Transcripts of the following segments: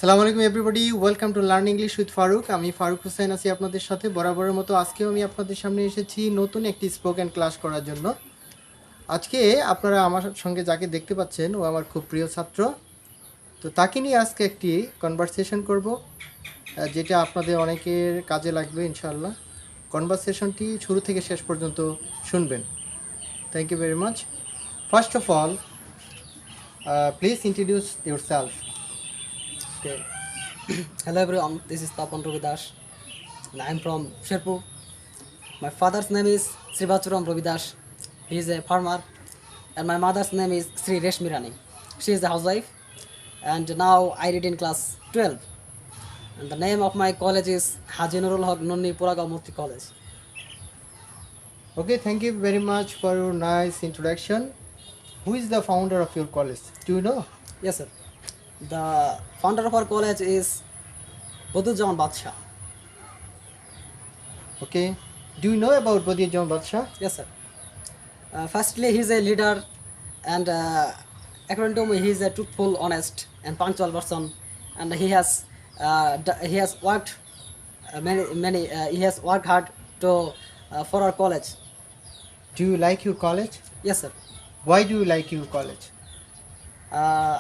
আসসালামু আলাইকুম everybody, welcome to learn English with Farooq. আমি ফারুক হোসেন আছি আপনাদের সাথে বরাবরের মতো। আজকেও আমি আপনাদের সামনে এসেছি নতুন একটি স্পোকেন ক্লাস করার জন্য। আজকে আপনারা আমার সঙ্গে যাকে দেখতে পাচ্ছেন ও আমার খুব প্রিয় ছাত্র। তো তাকে নিয়ে আজকে একটি কনভারসেশন করব, যেটা আপনাদের অনেকের কাজে লাগবে ইনশাআল্লাহ। কনভারসেশনটি শুরু থেকে শেষ পর্যন্ত শুনবেন। Thank you very much. First of all, please introduce yourself. Okay. Hello everyone, this is Tapan Ravidas and I am from Sherpur. My father's name is Srivachuram Ravidas. He is a farmer and my mother's name is Sri Reshmi Rani. She is a housewife and now I read in class 12. And the name of my college is Haji Nurul Haq Nunni Puragaon Mufti College. Okay, thank you very much for your nice introduction. Who is the founder of your college? Do you know? Yes sir. The founder of our college is Badhujaman Badshah. Okay. Do you know about Badiujaman Badsha? Yes sir. Firstly, he is a leader, and according to me, he is a truthful, honest, and punctual person. And he has worked he has worked hard to for our college. Do you like your college? Yes, sir. Why do you like your college? Uh,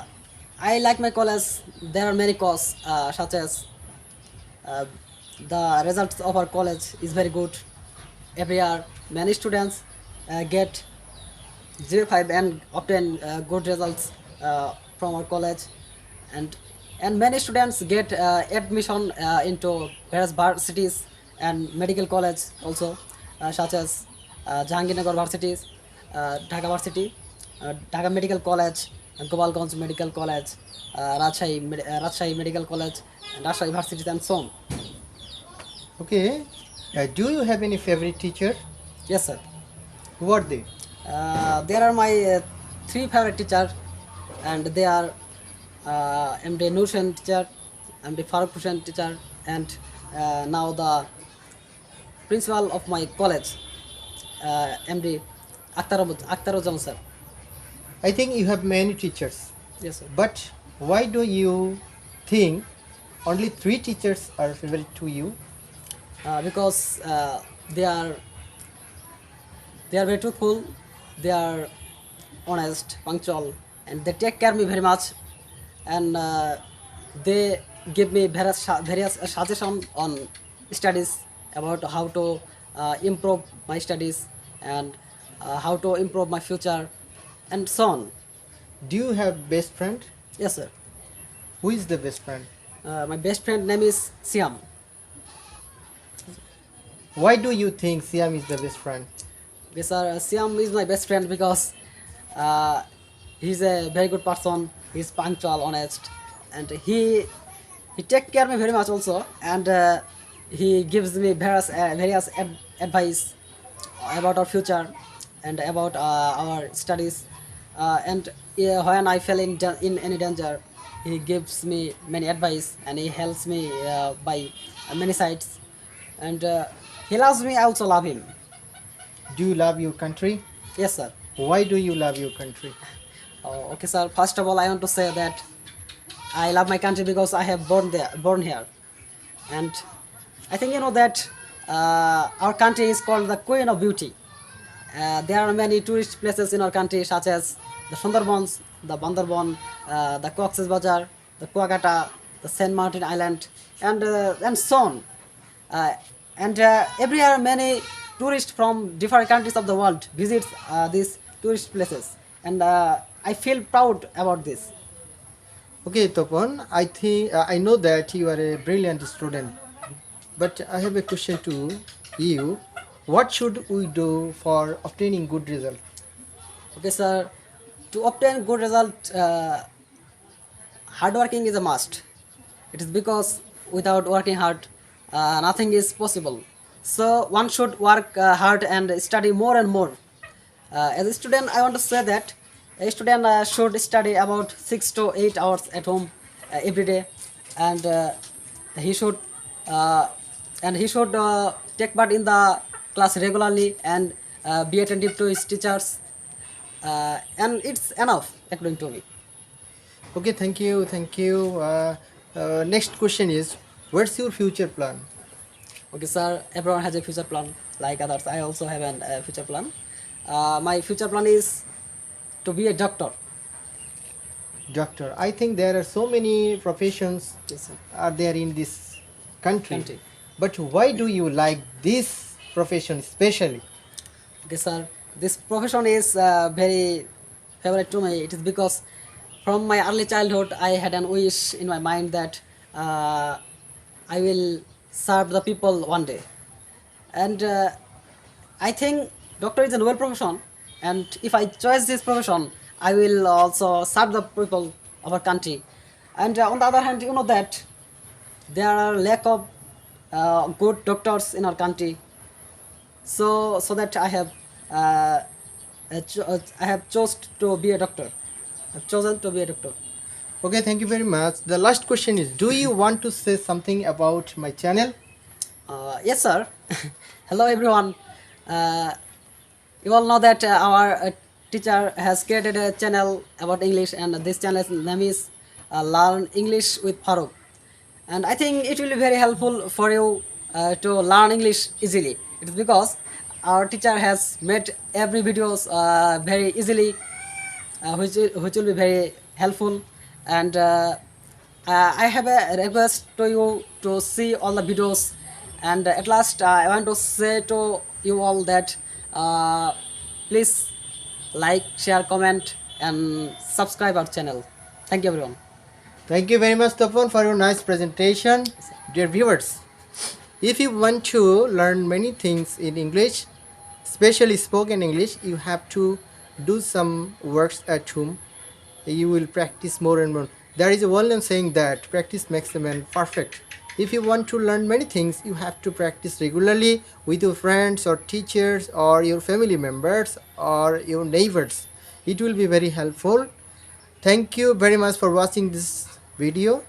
I like my college. There are many causes, such as uh, the results of our college is very good. Every year, many students get 05 and obtain good results from our college, and many students get admission into various varsities and medical college also, such as Jahangirnagar varsities, Dhaka varsity, Dhaka Medical College, Gopalganj Medical College, Rajshahi Medical College, and Rajshahi varsities, and so on. Okay. Do you have any favorite teacher? Yes, sir. Who are they? There are my three favorite teachers, and they are MD Nursen teacher, MD Faruk Hussain teacher, and now the principal of my college, MD Akhtaruzzam sir. I think you have many teachers. Yes, sir. But why do you think only three teachers are favorite to you? Because they are very truthful, they are honest, punctual, and they take care of me very much, and they give me various suggestions on studies, about how to improve my studies, and how to improve my future, and so on. Do you have best friend? Yes, sir. Who is the best friend? My best friend name is Siam. Why do you think Siam is the best friend? Yes, sir. Siam is my best friend because he's a very good person. He's punctual, honest, and he take care of me very much also. And he gives me various advice about our future and about our studies. And when I fell in any danger, he gives me many advice and he helps me by many sides. And he loves me. I also love him. Do you love your country? Yes, sir. Why do you love your country? Okay, sir. First of all, I want to say that I love my country because I have born here, and I think you know that our country is called the Queen of Beauty. There are many tourist places in our country, such as the Sundarbans, the Bandarban, the Cox's Bazar, the Kuakata, the Saint Martin Island, and so on. Uh, and every year, many tourists from different countries of the world visit these tourist places, and I feel proud about this. Okay, Topon, I think I know that you are a brilliant student, but I have a question to you. What should we do for obtaining good result? Okay, sir. To obtain good result, hard working is a must. It is because without working hard, nothing is possible. So one should work hard and study more and more. As a student, I want to say that a student should study about 6 to 8 hours at home every day, and he should uh, take part in the class regularly and be attentive to his teachers, and it's enough according to me. Okay, thank you, thank you. Next question is, what's your future plan? Okay, sir. Everyone has a future plan, like others. I also have a future plan. My future plan is to be a doctor. Doctor. I think there are so many professions Yes, sir. are there in this country. Country. But why do you like this profession especially? Okay, sir. This profession is very favorite to me. It is because from my early childhood, I had an wish in my mind that I will serve the people one day. And I think doctor is a noble profession. And if I choose this profession, I will also serve the people of our country. And on the other hand, you know that there are lack of good doctors in our country, so that uh, I have chosen to be a doctor. I've chosen to be a doctor. Okay, thank you very much. The last question is, do you want to say something about my channel? Yes, sir. Hello, everyone. Uh, you all know that our teacher has created a channel about English, and this channel's name is Learn English with Faruk. And I think it will be very helpful for you to learn English easily. It's because our teacher has made every videos very easily, which will be very helpful. And I have a request to you to see all the videos. And at last, I want to say to you all that please like, share, comment, and subscribe our channel. Thank you, everyone. Thank you very much, Tapan, for your nice presentation. Dear viewers, if you want to learn many things in English, especially spoken English, you have to do some works at home. You will practice more and more. There is a well-known saying that practice makes a man perfect. If you want to learn many things, you have to practice regularly with your friends or teachers or your family members or your neighbors. It will be very helpful. Thank you very much for watching this video.